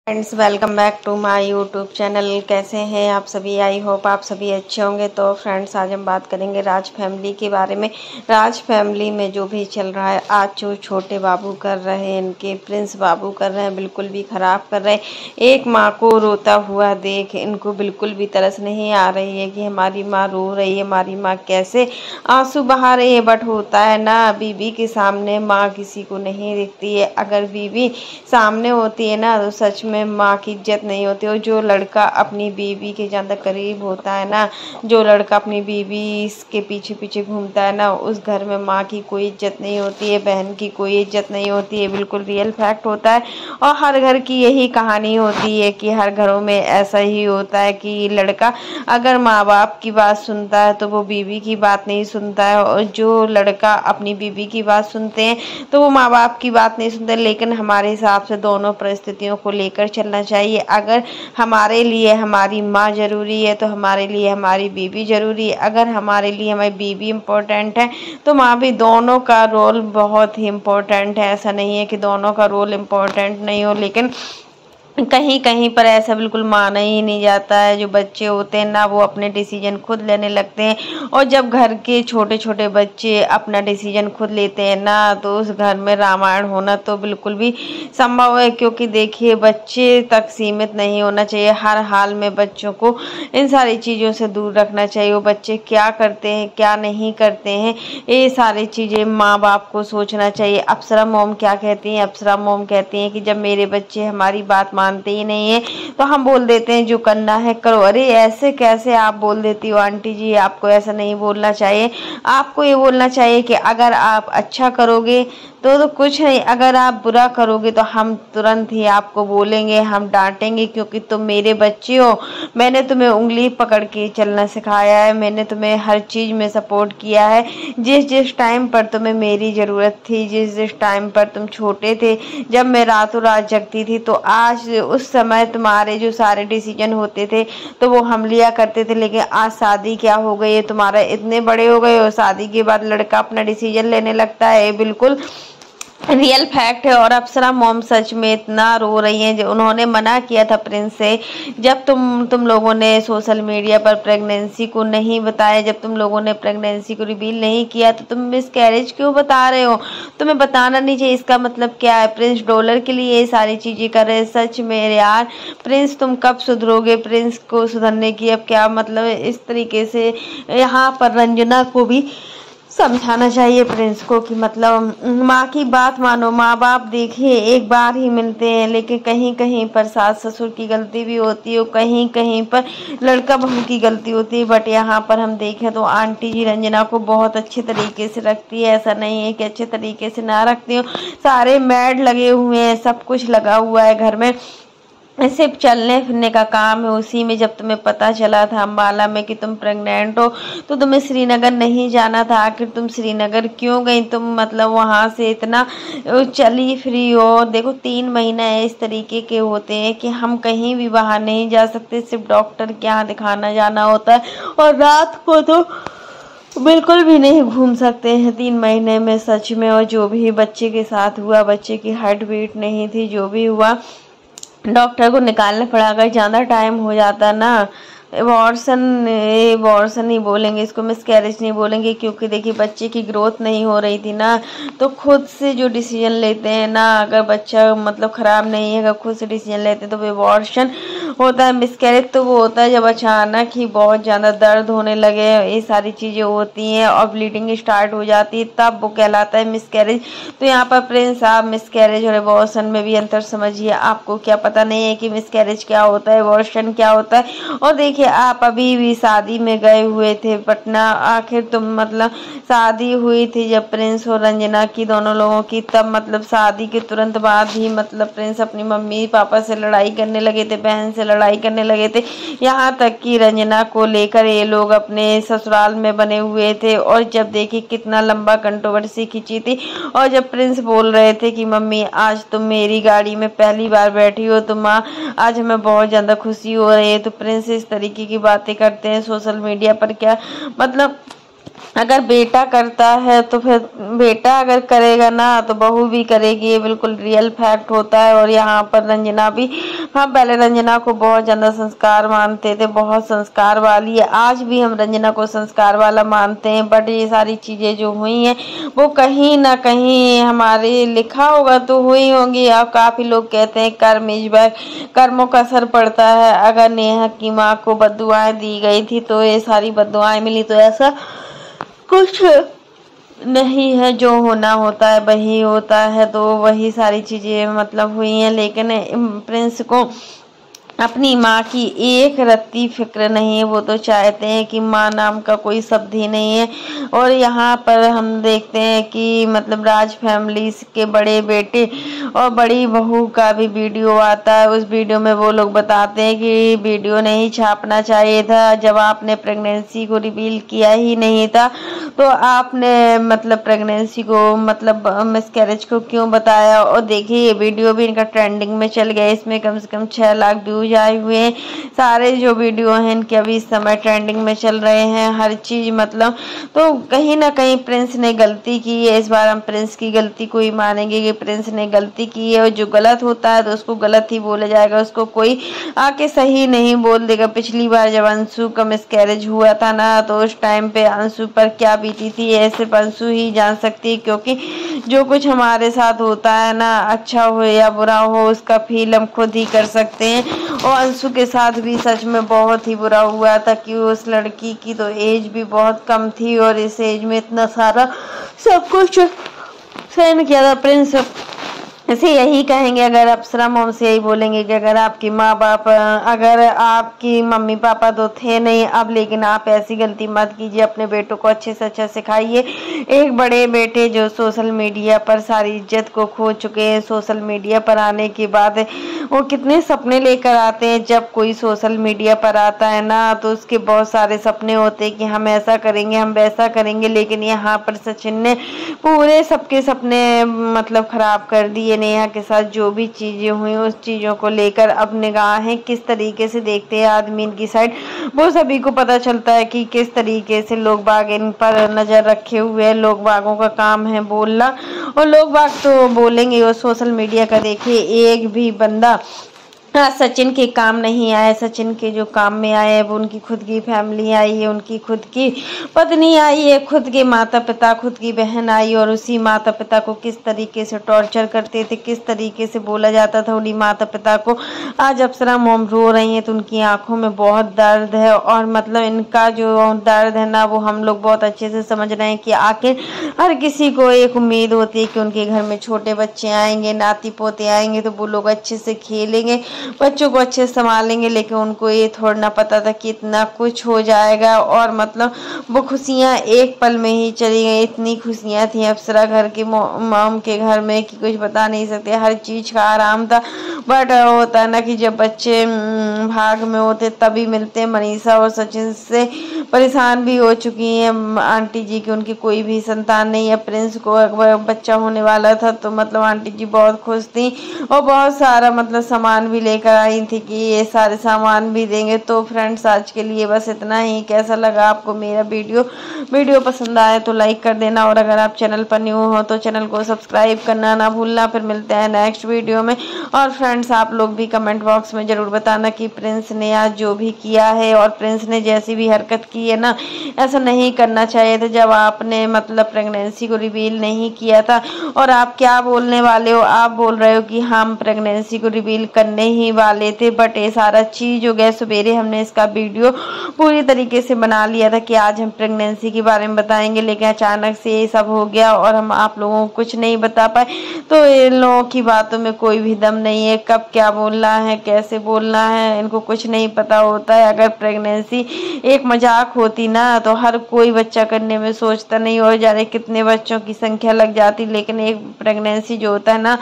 Friends, welcome back to my YouTube channel. कैसे हैं आप सभी? आई होप आप सभी अच्छे होंगे। तो फ्रेंड्स, आज हम बात करेंगे राज फैमिली के बारे में। राज फैमिली में जो भी चल रहा है, आज जो छोटे बाबू कर रहे हैं, इनके प्रिंस बाबू कर रहे हैं, बिल्कुल भी ख़राब कर रहे हैं। एक माँ को रोता हुआ देख इनको बिल्कुल भी तरस नहीं आ रही है कि हमारी माँ रो रही है, हमारी माँ कैसे आंसू बहा रही है। बट होता है ना, बीवी के सामने माँ किसी को नहीं दिखती है। अगर बीवी सामने होती है ना, तो सच में माँ की इज्जत नहीं होती। और जो लड़का अपनी बीवी के ज़्यादा करीब होता है ना, जो लड़का अपनी बीवी के पीछे पीछे घूमता है ना, उस घर में माँ की कोई इज्जत नहीं होती है, बहन की कोई इज्जत नहीं होती है। बिल्कुल रियल फैक्ट होता है। और हर घर की यही कहानी होती है कि हर घरों में ऐसा ही होता है कि लड़का अगर माँ बाप की बात सुनता है तो वो बीवी की बात नहीं सुनता है, और जो लड़का अपनी बीवी की बात सुनते हैं तो वो माँ बाप की बात नहीं सुनते। लेकिन हमारे हिसाब से दोनों परिस्थितियों को लेकर चलना चाहिए। अगर हमारे लिए हमारी माँ जरूरी है तो हमारे लिए हमारी बीवी जरूरी है। अगर हमारे लिए हमारी बीवी इम्पोर्टेंट है तो माँ भी। दोनों का रोल बहुत ही इम्पोर्टेंट है। ऐसा नहीं है कि दोनों का रोल इम्पोर्टेंट नहीं हो, लेकिन कहीं कहीं पर ऐसा बिल्कुल माना ही नहीं जाता है। जो बच्चे होते हैं ना, वो अपने डिसीजन खुद लेने लगते हैं। और जब घर के छोटे छोटे बच्चे अपना डिसीजन खुद लेते हैं ना, तो उस घर में रामायण होना तो बिल्कुल भी संभव है। क्योंकि देखिए, बच्चे तक सीमित नहीं होना चाहिए। हर हाल में बच्चों को इन सारी चीज़ों से दूर रखना चाहिए। वो बच्चे क्या करते हैं, क्या नहीं करते हैं, ये सारी चीज़ें माँ बाप को सोचना चाहिए। अप्सरा मोम क्या कहती हैं? अप्सरा मोम कहती हैं कि जब मेरे बच्चे हमारी बात मानते ही नहीं है तो हम बोल देते हैं जो करना है करो। अरे ऐसे कैसे आप बोल देती हो आंटी जी? आपको ऐसा नहीं बोलना चाहिए। आपको ये बोलना चाहिए कि अगर आप अच्छा करोगे तो कुछ नहीं, अगर आप बुरा करोगे तो हम तुरंत ही आपको बोलेंगे, हम डांटेंगे, क्योंकि तुम मेरे बच्चे हो। मैंने तुम्हें उंगली पकड़ के चलना सिखाया है, मैंने तुम्हें हर चीज़ में सपोर्ट किया है। जिस जिस टाइम पर तुम्हें मेरी ज़रूरत थी, जिस जिस टाइम पर तुम छोटे थे, जब मैं रातों रात जगती थी, तो आज उस समय तुम्हारे जो सारे डिसीजन होते थे तो वो हम लिया करते थे। लेकिन आज शादी क्या हो गई है तुम्हारा, इतने बड़े हो गए हो, शादी के बाद लड़का अपना डिसीजन लेने लगता है। बिल्कुल रियल फैक्ट है। और अप्सरा मोम सच में इतना रो रही हैं। जो उन्होंने मना किया था प्रिंस से, जब तुम लोगों ने सोशल मीडिया पर प्रेगनेंसी को नहीं बताया, जब तुम लोगों ने प्रेगनेंसी को रिवील नहीं किया, तो तुम मिसकैरेज क्यों बता रहे हो? तुम्हें बताना नहीं चाहिए। इसका मतलब क्या है? प्रिंस डॉलर के लिए ये सारी चीज़ें कर रहे हैं। सच में यार, प्रिंस तुम कब सुधरोगे? प्रिंस को सुधरने की अब क्या मतलब है? इस तरीके से यहाँ पर रंजना को भी समझाना चाहिए प्रिंस को कि मतलब माँ की बात मानो। माँ बाप देखिए एक बार ही मिलते हैं, लेकिन कहीं कहीं पर सास ससुर की गलती भी होती है, कहीं कहीं पर लड़का बहू की गलती होती है। बट यहाँ पर हम देखें तो आंटी जी रंजना को बहुत अच्छे तरीके से रखती है। ऐसा नहीं है कि अच्छे तरीके से ना रखती हो। सारे मैड लगे हुए हैं, सब कुछ लगा हुआ है घर में, सिर्फ चलने फिरने का काम है। उसी में जब तुम्हें पता चला था अम्बाला में कि तुम प्रेग्नेंट हो, तो तुम्हें श्रीनगर नहीं जाना था। आखिर तुम श्रीनगर क्यों गई? तुम मतलब वहाँ से इतना चली फ्री हो। देखो 3 महीने इस तरीके के होते हैं कि हम कहीं भी बाहर नहीं जा सकते, सिर्फ डॉक्टर के यहाँ दिखाना जाना होता है। और रात को तो बिल्कुल भी नहीं घूम सकते हैं 3 महीने में, सच में। और जो भी बच्चे के साथ हुआ, बच्चे की हार्ट बीट नहीं थी, जो भी हुआ डॉक्टर को निकालना पड़ा। अगर ज़्यादा टाइम हो जाता ना, एबॉर्शन ही बोलेंगे इसको, मिसकैरेज नहीं बोलेंगे, क्योंकि देखिए बच्चे की ग्रोथ नहीं हो रही थी ना। तो खुद से जो डिसीजन लेते हैं ना, अगर बच्चा मतलब ख़राब नहीं है, अगर खुद से डिसीजन लेते हैं तो एबॉर्शन होता है। मिसकैरेज तो वो होता है जब अचानक ही बहुत ज़्यादा दर्द होने लगे, ये सारी चीज़ें होती हैं और ब्लीडिंग स्टार्ट हो जाती है, तब वो कहलाता है मिसकैरेज। तो यहाँ पर प्रिंस, आप मिसकैरेज और एबॉर्शन में भी अंतर समझिए। आपको क्या पता नहीं है कि मिसकैरेज क्या होता है, एबॉर्शन क्या होता है? और देखिए, आप अभी भी शादी में गए हुए थे पटना। आखिर तुम मतलब शादी हुई थी जब प्रिंस और रंजना की, दोनों लोगों की, तब मतलब शादी के तुरंत बाद ही मतलब प्रिंस अपनी मम्मी पापा से लड़ाई करने लगे थे, बहन से लड़ाई करने लगे थे। यहाँ तक कि रंजना को लेकर ये लोग अपने ससुराल में बने हुए थे। और जब देखिए कितना लंबा कंट्रोवर्सी खींची थी। और जब प्रिंस बोल रहे थे कि मम्मी आज तुम मेरी गाड़ी में पहली बार बैठी हो, तो माँ आज हमें बहुत ज़्यादा खुशी हो रही है, तो प्रिंस इस तरीके की बातें करते हैं सोशल मीडिया पर। क्या मतलब अगर बेटा करता है तो फिर बेटा अगर करेगा ना तो बहू भी करेगी, ये बिल्कुल रियल फैक्ट होता है। और यहाँ पर रंजना भी, हम पहले रंजना को बहुत ज़्यादा संस्कार मानते थे, बहुत संस्कार वाली है, आज भी हम रंजना को संस्कार वाला मानते हैं। बट ये सारी चीज़ें जो हुई हैं वो कहीं ना कहीं हमारे लिखा होगा तो हुई होंगी। अब काफ़ी लोग कहते हैं कर्म इस बार, कर्मों का असर पड़ता है। अगर नेहा की माँ को बद्दुआएं दी गई थी तो ये सारी बद्दुआएं मिली, तो ऐसा कुछ नहीं है, जो होना होता है वही होता है। तो वही सारी चीज़ें मतलब हुई हैं, लेकिन प्रिंस को अपनी माँ की एक रत्ती फिक्र नहीं है। वो तो चाहते हैं कि माँ नाम का कोई शब्द ही नहीं है। और यहाँ पर हम देखते हैं कि मतलब राज फैमिली के बड़े बेटे और बड़ी बहू का भी वीडियो आता है। उस वीडियो में वो लोग बताते हैं कि वीडियो नहीं छापना चाहिए था, जब आपने प्रेगनेंसी को रिवील किया ही नहीं था तो आपने मतलब प्रेगनेंसी को मतलब मिसकैरेज को क्यों बताया। और देखिए ये वीडियो भी इनका ट्रेंडिंग में चल गया, इसमें कम से कम 6 लाख व्यूज आए हुए हैं। सारे जो वीडियो हैं इनके अभी इस समय ट्रेंडिंग में चल रहे हैं, हर चीज़ मतलब। तो कहीं ना कहीं प्रिंस ने गलती की है। इस बार हम प्रिंस की गलती को ही मानेंगे कि प्रिंस ने गलती की है, और जो गलत होता है तो उसको गलत ही बोला जाएगा, उसको कोई आके सही नहीं बोल देगा। पिछली बार जब अंशु का मिसकैरेज हुआ था ना, तो उस टाइम पे अंशु पर क्या बीती थी ये सिर्फ अंशु ही जान सकती है, क्योंकि जो कुछ हमारे साथ होता है ना, अच्छा हो या बुरा हो, उसका फील हम खुद ही कर सकते हैं। और अंशु के साथ भी सच में बहुत ही बुरा हुआ था कि उस लड़की की तो एज भी बहुत कम थी, और इस एज में इतना सारा सब कुछ सहन किया था। प्रिंस ऐसे यही कहेंगे, अगर अप्सरा मोम से यही बोलेंगे कि अगर आपकी माँ बाप, अगर आपकी मम्मी पापा तो थे नहीं अब, लेकिन आप ऐसी गलती मत कीजिए, अपने बेटों को अच्छे से अच्छा सिखाइए। एक बड़े बेटे जो सोशल मीडिया पर सारी इज्जत को खो चुके हैं, सोशल मीडिया पर आने के बाद वो कितने सपने लेकर आते हैं। जब कोई सोशल मीडिया पर आता है ना तो उसके बहुत सारे सपने होते हैं कि हम ऐसा करेंगे, हम वैसा करेंगे, लेकिन यहाँ पर सचिन ने पूरे सबके सपने मतलब खराब कर दिए। नेहा के साथ जो भी चीजें हुई उस चीजों को लेकर अब निगाहें किस तरीके से देखते हैं आदमी इनकी साइड, वो सभी को पता चलता है कि किस तरीके से लोग बाग इन पर नजर रखे हुए हैं। लोग बागों का काम है बोलना, और लोग बाग तो बोलेंगे। और सोशल मीडिया का देखिए एक भी बंदा सचिन के काम नहीं आए। सचिन के जो काम में आए हैं वो उनकी खुद की फैमिली आई है, उनकी खुद की पत्नी आई है, खुद के माता पिता, खुद की बहन आई, और उसी माता पिता को किस तरीके से टॉर्चर करते थे, किस तरीके से बोला जाता था उन्हीं माता पिता को। आज अप्सरा मोम रो रही हैं तो उनकी आंखों में बहुत दर्द है, और मतलब इनका जो दर्द है ना वो हम लोग बहुत अच्छे से समझ रहे हैं कि आखिर हर किसी को एक उम्मीद होती है कि उनके घर में छोटे बच्चे आएंगे, नाती पोते आएंगे तो वो लोग अच्छे से खेलेंगे, बच्चों को अच्छे से संभालेंगे। लेकिन उनको ये थोड़ा ना पता था कि इतना कुछ हो जाएगा, और मतलब वो खुशियाँ एक पल में ही चली गई। इतनी खुशियाँ थी अप्सरा घर के मॉम के घर में कि कुछ बता नहीं सकते, हर चीज़ का आराम था। बट होता है ना कि जब बच्चे भाग में होते तभी मिलते हैं। मनीषा और सचिन से परेशान भी हो चुकी हैं आंटी जी की, उनकी कोई भी संतान नहीं है। प्रिंस को बच्चा होने वाला था तो मतलब आंटी जी बहुत खुश थी, और बहुत सारा मतलब सामान भी लेकर आई थी कि ये सारे सामान भी देंगे। तो फ्रेंड्स आज के लिए बस इतना ही। कैसा लगा आपको मेरा वीडियो पसंद आए तो लाइक कर देना, और अगर आप चैनल पर न्यू हो तो चैनल को सब्सक्राइब करना ना भूलना। फिर मिलते हैं नेक्स्ट वीडियो में। और फ्रेंड्स आप लोग भी कमेंट बॉक्स में ज़रूर बताना कि प्रिंस ने आज जो भी किया है, और प्रिंस ने जैसी भी हरकत की है ना, ऐसा नहीं करना चाहिए था। जब आपने मतलब प्रेगनेंसी को रिवील नहीं किया था, और आप क्या बोलने वाले हो, आप बोल रहे हो कि हम प्रेगनेंसी को रिवील करने ही वाले थे, बट ये सारा चीज़ हो गया। सवेरे हमने इसका वीडियो पूरी तरीके से बना लिया था कि आज हम प्रेगनेंसी के बारे में बताएंगे, लेकिन अचानक से ये सब हो गया और हम आप लोगों को कुछ नहीं बता पाए। तो इन लोगों की बातों में कोई भी दम नहीं है, कब क्या बोलना है, कैसे बोलना है, इनको कुछ नहीं पता होता है। अगर प्रेगनेंसी एक मजाक होती ना तो हर कोई बच्चा करने में सोचता नहीं, और जाने कितने बच्चों की संख्या लग जाती। लेकिन एक प्रेगनेंसी जो होता है ना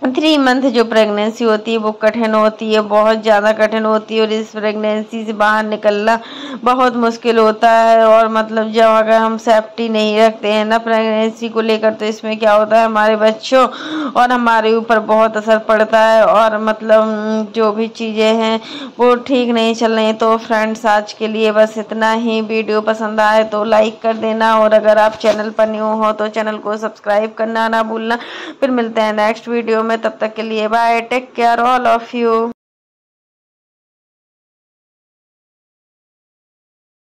3 मंथ जो प्रेगनेंसी होती है वो कठिन होती है, बहुत ज़्यादा कठिन होती है। और इस प्रेगनेंसी से बाहर निकलना बहुत मुश्किल होता है। और मतलब जब अगर हम सेफ्टी नहीं रखते हैं ना प्रेगनेंसी को लेकर, तो इसमें क्या होता है हमारे बच्चों और हमारे ऊपर बहुत असर पड़ता है। और मतलब जो भी चीज़ें हैं वो ठीक नहीं चल रही। तो फ्रेंड्स आज के लिए बस इतना ही। वीडियो पसंद आए तो लाइक कर देना, और अगर आप चैनल पर न्यू हो तो चैनल को सब्सक्राइब करना ना भूलना। फिर मिलते हैं नेक्स्ट वीडियो में, तब तक के लिए bye, take care all of you.